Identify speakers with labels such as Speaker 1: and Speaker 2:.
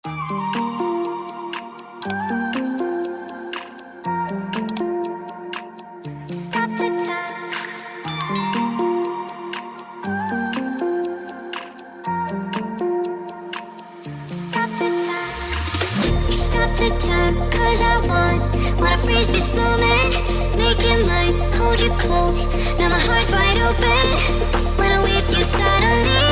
Speaker 1: The time, cause I wanna freeze this moment, make it mine, hold you close, now my heart's wide open, when I'm with you suddenly